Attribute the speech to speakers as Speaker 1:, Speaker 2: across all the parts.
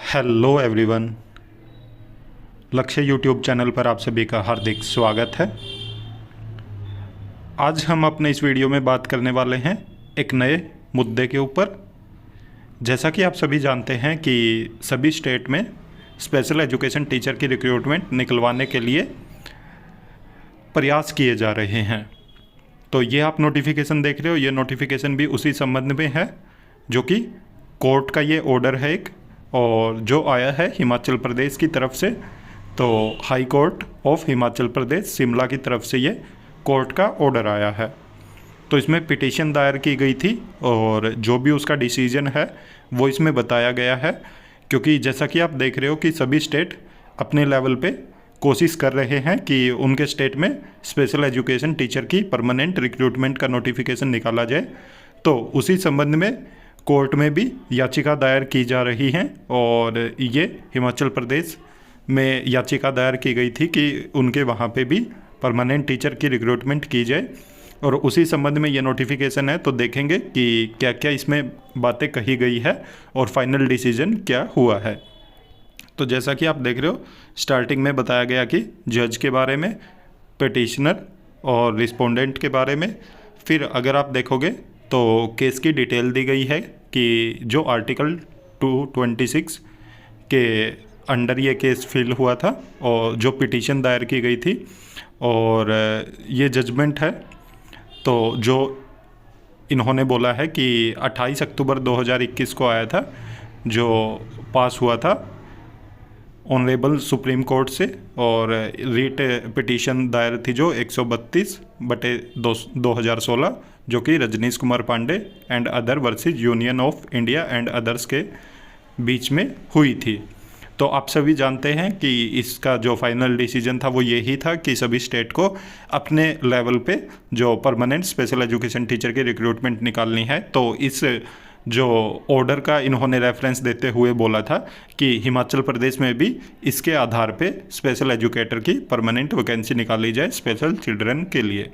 Speaker 1: Hello everyone. लक्ष्य YouTube channel पर आप सभी का हार्दिक स्वागत है। आज हम अपने इस वीडियो में बात करने वाले हैं एक नए मुद्दे के ऊपर। जैसा कि आप सभी जानते हैं कि सभी स्टेट में स्पेशल एजुकेशन टीचर की रिक्रूटमेंट निकलवाने के लिए प्रयास किए जा रहे हैं। तो ये आप नोटिफिकेशन देख रहे हो, ये नोटिफिकेशन भी उसी संबंध में है जो कि कोर्ट का ये ऑर्डर है एक, और जो आया है हिमाचल प्रदेश की तरफ से। तो high court of Himachal Pradesh Shimla की तरफ से ये कोर्ट का ऑर्डर आया है। तो इसमें पिटीशन दायर की गई थी और जो भी उसका डिसीजन है वो इसमें बताया गया है। क्योंकि जैसा कि आप देख रहे हो कि सभी स्टेट अपने लेवल पे कोशिश कर रहे हैं कि उनके स्टेट में स्पेशल एजुकेशन टीचर की परमानेंट रिक्रूटमेंट का नोटिफिकेशन निकाला जाए। तो उसी संबंध में कोर्ट में भी याचिका दायर की जा रही हैं और ये हिमाचल प्रदेश में याचिका दायर की गई थी कि उनके वहाँ पे भी परमानेंट टीचर की रिक्रूटमेंट की जाए, और उसी संबंध में ये नोटिफिकेशन है। तो देखेंगे कि क्या क्या इसमें बातें कही गई है और फाइनल डिसीजन क्या हुआ है। तो जैसा कि आप देख रहे हो, स्टार्टिंग में बताया गया कि जज के बारे में, पिटिशनर और रिस्पोंडेंट के बारे में। फिर अगर आप देखोगे तो केस की डिटेल दी गई है कि जो आर्टिकल 226 के अंडर ये केस फिल हुआ था और जो पिटीशन दायर की गई थी, और ये जजमेंट है। तो जो इन्होंने बोला है कि 28 अक्टूबर 2021 को आया था, जो पास हुआ था ऑनरेबल सुप्रीम कोर्ट से, और रीट पिटीशन दायर थी जो 132/2016 जो कि Rajnish Kumar Pandey and other versus Union of India and others के बीच में हुई थी। तो आप सभी जानते हैं कि इसका जो फाइनल डिसीजन था वो यही था कि सभी स्टेट को अपने लेवल पे जो परमानेंट स्पेशल एजुकेशन टीचर की रिक्रूटमेंट निकालनी है। तो इस जो ऑर्डर का इन्होंने रेफरेंस देते हुए बोला था कि हिमाचल प्रदेश में भी इसके आधार पे स्पेशल एजुकेटर की परमानेंट वैकेंसी निकाली जाए स्पेशल चिल्ड्रन के लिए।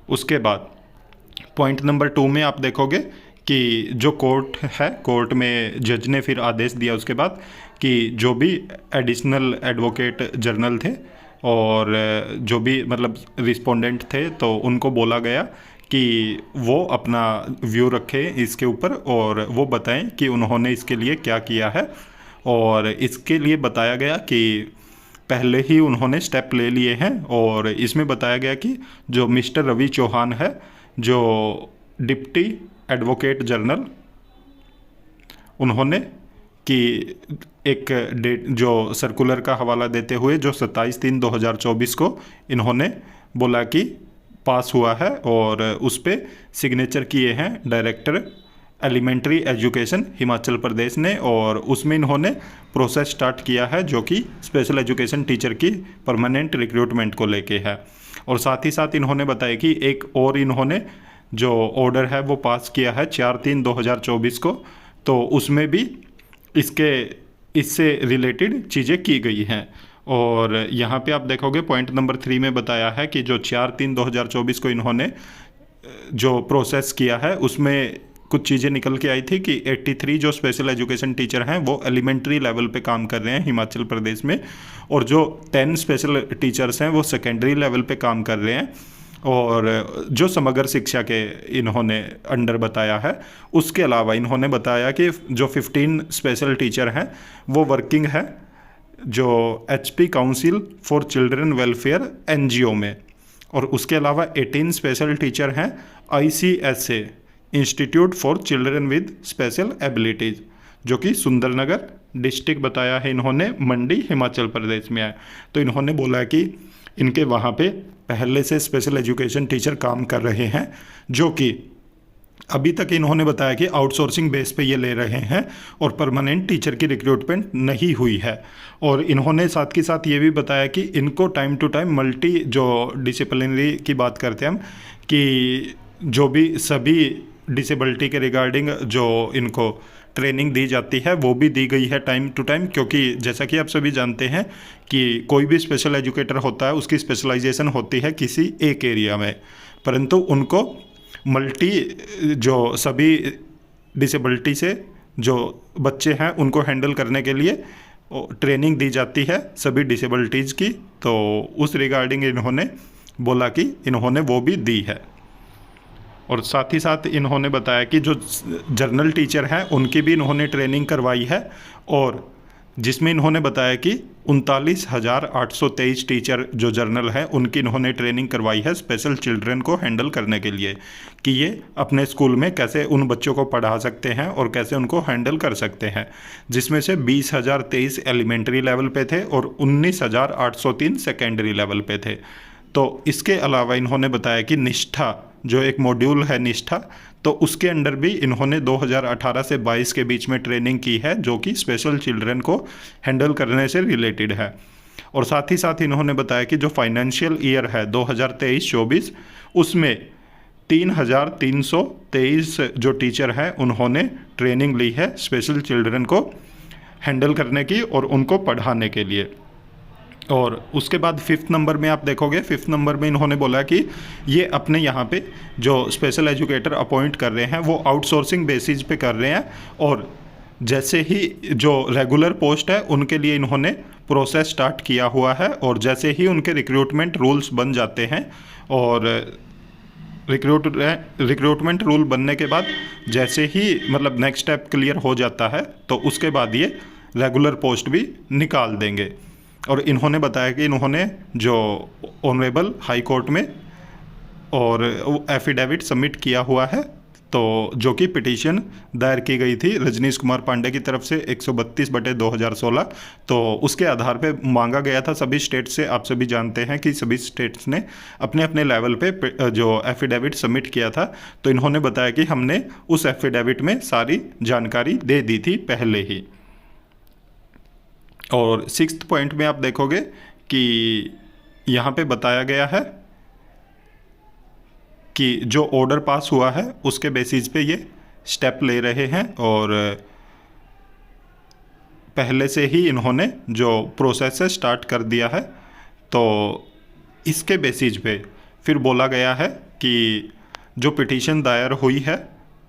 Speaker 1: उसके बाद पॉइंट नंबर 2 में आप देखोगे कि जो कोर्ट है, कोर्ट में जज ने फिर आदेश दिया उसके बाद कि जो भी एडिशनल एडवोकेट जनरल थे और जो भी मतलब रिस्पोंडेंट थे, तो उनको बोला गया कि वो अपना व्यू रखें इसके ऊपर और वो बताएं कि उन्होंने इसके लिए क्या किया है। और इसके लिए बताया गया कि पहले ही उन्होंने स्टेप ले लिए हैं, और इसमें बताया गया कि जो मिस्टर रवि चौहान है, जो डिप्टी एडवोकेट जनरल, उन्होंने कि एक डेट जो सर्कुलर का हवाला देते हुए जो 27/3/2024 को इन्होंने बोला कि पास हुआ है, और उस पर सिग्नेचर किए हैं director elementary education Himachal Pradesh ने, और उसमें इन्होंने प्रोसेस स्टार्ट किया है जो कि स्पेशल एजुकेशन टीचर की परमानेंट रिक्रूटमेंट को लेके है। और साथ ही साथ इन्होंने बताया कि एक और इन्होंने जो ऑर्डर है वो पास किया है 4/3/2024 को, तो उसमें भी इससे रिलेटेड चीज़ें की गई हैं। और यहाँ पे आप देखोगे पॉइंट नंबर 3 में बताया है कि जो 4/3/2024 को इन्होंने जो प्रोसेस किया है उसमें कुछ चीज़ें निकल के आई थी कि 83 जो स्पेशल एजुकेशन टीचर हैं वो एलिमेंट्री लेवल पे काम कर रहे हैं हिमाचल प्रदेश में, और जो 10 स्पेशल टीचर्स हैं वो सेकेंडरी लेवल पे काम कर रहे हैं। और जो समग्र शिक्षा के इन्होंने अंडर बताया है, उसके अलावा इन्होंने बताया कि जो 15 स्पेशल टीचर हैं वो वर्किंग है जो HP council for children welfare NGO में, और उसके अलावा 18 स्पेशल टीचर हैं ICSA institute for children with special abilities, जो कि सुंदरनगर डिस्ट्रिक्ट बताया है इन्होंने, मंडी हिमाचल प्रदेश में है। तो इन्होंने बोला कि इनके वहाँ पे पहले से स्पेशल एजुकेशन टीचर काम कर रहे हैं, जो कि अभी तक इन्होंने बताया कि आउटसोर्सिंग बेस पे ये ले रहे हैं और परमानेंट टीचर की रिक्रूटमेंट नहीं हुई है। और इन्होंने साथ के साथ ये भी बताया कि इनको टाइम टू टाइम मल्टी जो डिसिप्लिनरी की बात करते हैं हम, कि जो भी सभी डिसेबिलिटी के रिगार्डिंग जो इनको ट्रेनिंग दी जाती है वो भी दी गई है टाइम टू टाइम। क्योंकि जैसा कि आप सभी जानते हैं कि कोई भी स्पेशल एजुकेटर होता है उसकी स्पेशलाइजेशन होती है किसी एक एरिया में, परंतु उनको मल्टी जो सभी डिसेबिलिटी से जो बच्चे हैं उनको हैंडल करने के लिए ट्रेनिंग दी जाती है सभी डिसेबिलिटीज़ की। तो उस रिगार्डिंग इन्होंने बोला कि इन्होंने वो भी दी है। और साथ ही साथ इन्होंने बताया कि जो जर्नल टीचर हैं उनकी भी इन्होंने ट्रेनिंग करवाई है, और जिसमें इन्होंने बताया कि 39,823 टीचर जो जर्नल हैं उनकी इन्होंने ट्रेनिंग करवाई है स्पेशल चिल्ड्रन को हैंडल करने के लिए, कि ये अपने स्कूल में कैसे उन बच्चों को पढ़ा सकते हैं और कैसे उनको हैंडल कर सकते हैं। जिसमें से 20,023 एलिमेंट्री लेवल पे थे और 19,803 सेकेंडरी लेवल पे थे। तो इसके अलावा इन्होंने बताया कि निष्ठा जो एक मॉड्यूल है निष्ठा, तो उसके अंडर भी इन्होंने 2018 से 22 के बीच में ट्रेनिंग की है जो कि स्पेशल चिल्ड्रन को हैंडल करने से रिलेटेड है। और साथ ही साथ इन्होंने बताया कि जो फाइनेंशियल ईयर है 2023-24 उसमें 3,323 जो टीचर हैं उन्होंने ट्रेनिंग ली है स्पेशल चिल्ड्रन को हैंडल करने की और उनको पढ़ाने के लिए। और उसके बाद 5th नंबर में आप देखोगे, 5th नंबर में इन्होंने बोला कि ये अपने यहाँ पे जो स्पेशल एजुकेटर अपॉइंट कर रहे हैं वो आउटसोर्सिंग बेसिस पे कर रहे हैं, और जैसे ही जो रेगुलर पोस्ट है उनके लिए इन्होंने प्रोसेस स्टार्ट किया हुआ है। और जैसे ही उनके रिक्रूटमेंट रूल्स बन जाते हैं और रिक्रूटमेंट रूल बनने के बाद जैसे ही मतलब नेक्स्ट स्टेप क्लियर हो जाता है तो उसके बाद ये रेगुलर पोस्ट भी निकाल देंगे। और इन्होंने बताया कि इन्होंने जो ऑनरेबल हाई कोर्ट में और एफिडेविट सबमिट किया हुआ है, तो जो कि पिटीशन दायर की गई थी रजनीश कुमार पांडे की तरफ से 132/2016, तो उसके आधार पे मांगा गया था सभी स्टेट से। आप सभी जानते हैं कि सभी स्टेट्स ने अपने अपने लेवल पे जो एफिडेविट सबमिट किया था, तो इन्होंने बताया कि हमने उस एफिडेविट में सारी जानकारी दे दी थी पहले ही। और 6th पॉइंट में आप देखोगे कि यहाँ पे बताया गया है कि जो ऑर्डर पास हुआ है उसके बेसिस पे ये स्टेप ले रहे हैं, और पहले से ही इन्होंने जो प्रोसेस है स्टार्ट कर दिया है। तो इसके बेसिस पे फिर बोला गया है कि जो पिटीशन दायर हुई है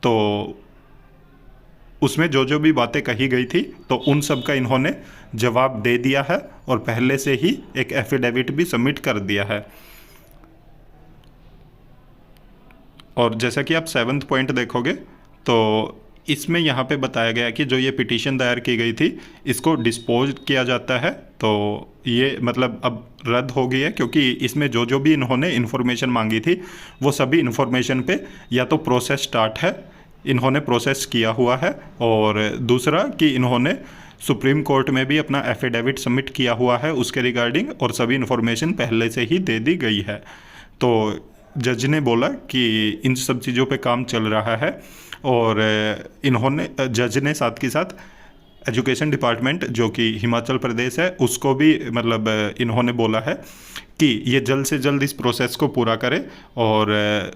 Speaker 1: तो उसमें जो जो भी बातें कही गई थी तो उन सब का इन्होंने जवाब दे दिया है, और पहले से ही एक एफिडेविट भी सबमिट कर दिया है। और जैसा कि आप 7th पॉइंट देखोगे तो इसमें यहाँ पे बताया गया कि जो ये पिटीशन दायर की गई थी इसको डिस्पोज किया जाता है। तो ये मतलब अब रद्द हो गई है, क्योंकि इसमें जो जो भी इन्होंने इन्फॉर्मेशन मांगी थी वो सभी इन्फॉर्मेशन पे या तो प्रोसेस स्टार्ट है, इन्होंने प्रोसेस किया हुआ है, और दूसरा कि इन्होंने सुप्रीम कोर्ट में भी अपना एफिडेविट सबमिट किया हुआ है उसके रिगार्डिंग, और सभी इन्फॉर्मेशन पहले से ही दे दी गई है। तो जज ने बोला कि इन सब चीज़ों पे काम चल रहा है, और इन्होंने जज ने साथ के साथ एजुकेशन डिपार्टमेंट जो कि हिमाचल प्रदेश है उसको भी मतलब इन्होंने बोला है कि ये जल्द से जल्द इस प्रोसेस को पूरा करे, और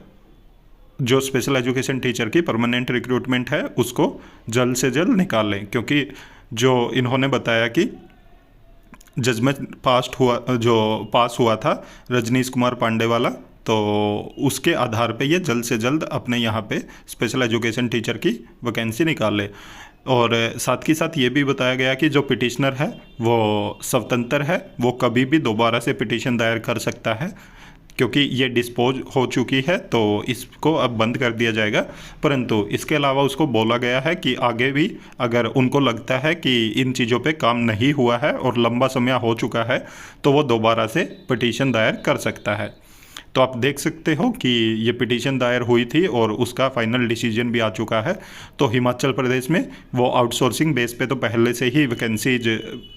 Speaker 1: जो स्पेशल एजुकेशन टीचर की परमानेंट रिक्रूटमेंट है उसको जल्द से जल्द निकाल लें। क्योंकि जो इन्होंने बताया कि जजमेंट पास हुआ था रजनीश कुमार पांडे वाला, तो उसके आधार पे ये जल्द से जल्द अपने यहाँ पे स्पेशल एजुकेशन टीचर की वैकेंसी निकाल ले। और साथ ही साथ ये भी बताया गया कि जो पिटिशनर है वो स्वतंत्र है, वो कभी भी दोबारा से पिटीशन दायर कर सकता है, क्योंकि ये डिस्पोज हो चुकी है तो इसको अब बंद कर दिया जाएगा। परंतु इसके अलावा उसको बोला गया है कि आगे भी अगर उनको लगता है कि इन चीज़ों पे काम नहीं हुआ है और लंबा समय हो चुका है तो वो दोबारा से पिटीशन दायर कर सकता है। तो आप देख सकते हो कि ये पिटीशन दायर हुई थी और उसका फाइनल डिसीजन भी आ चुका है। तो हिमाचल प्रदेश में वो आउटसोर्सिंग बेस पे तो पहले से ही वैकेंसीज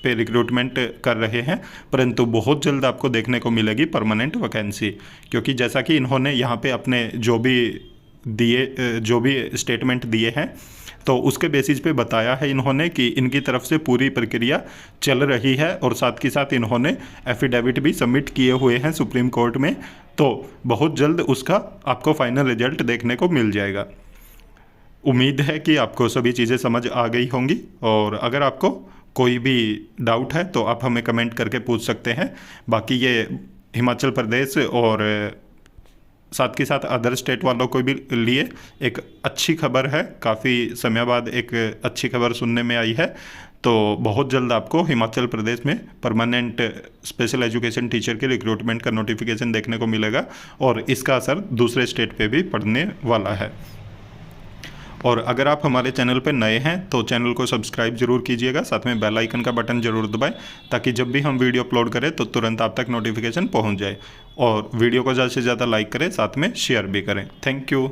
Speaker 1: पे रिक्रूटमेंट कर रहे हैं, परंतु बहुत जल्द आपको देखने को मिलेगी परमानेंट वैकेंसी। क्योंकि जैसा कि इन्होंने यहाँ पे अपने जो भी स्टेटमेंट दिए हैं तो उसके बेसिस पे बताया है इन्होंने कि इनकी तरफ से पूरी प्रक्रिया चल रही है, और साथ के साथ इन्होंने एफिडेविट भी सबमिट किए हुए हैं सुप्रीम कोर्ट में। तो बहुत जल्द उसका आपको फाइनल रिजल्ट देखने को मिल जाएगा। उम्मीद है कि आपको सभी चीज़ें समझ आ गई होंगी, और अगर आपको कोई भी डाउट है तो आप हमें कमेंट करके पूछ सकते हैं। बाकी ये हिमाचल प्रदेश और साथ के साथ अदर स्टेट वालों को भी लिए एक अच्छी खबर है, काफ़ी समय बाद एक अच्छी खबर सुनने में आई है। तो बहुत जल्द आपको हिमाचल प्रदेश में परमानेंट स्पेशल एजुकेशन टीचर के रिक्रूटमेंट का नोटिफिकेशन देखने को मिलेगा और इसका असर दूसरे स्टेट पे भी पड़ने वाला है। और अगर आप हमारे चैनल पर नए हैं तो चैनल को सब्सक्राइब जरूर कीजिएगा, साथ में बेल आइकन का बटन जरूर दबाएं ताकि जब भी हम वीडियो अपलोड करें तो तुरंत आप तक नोटिफिकेशन पहुंच जाए। और वीडियो को ज़्यादा से ज़्यादा लाइक करें, साथ में शेयर भी करें। Thank you.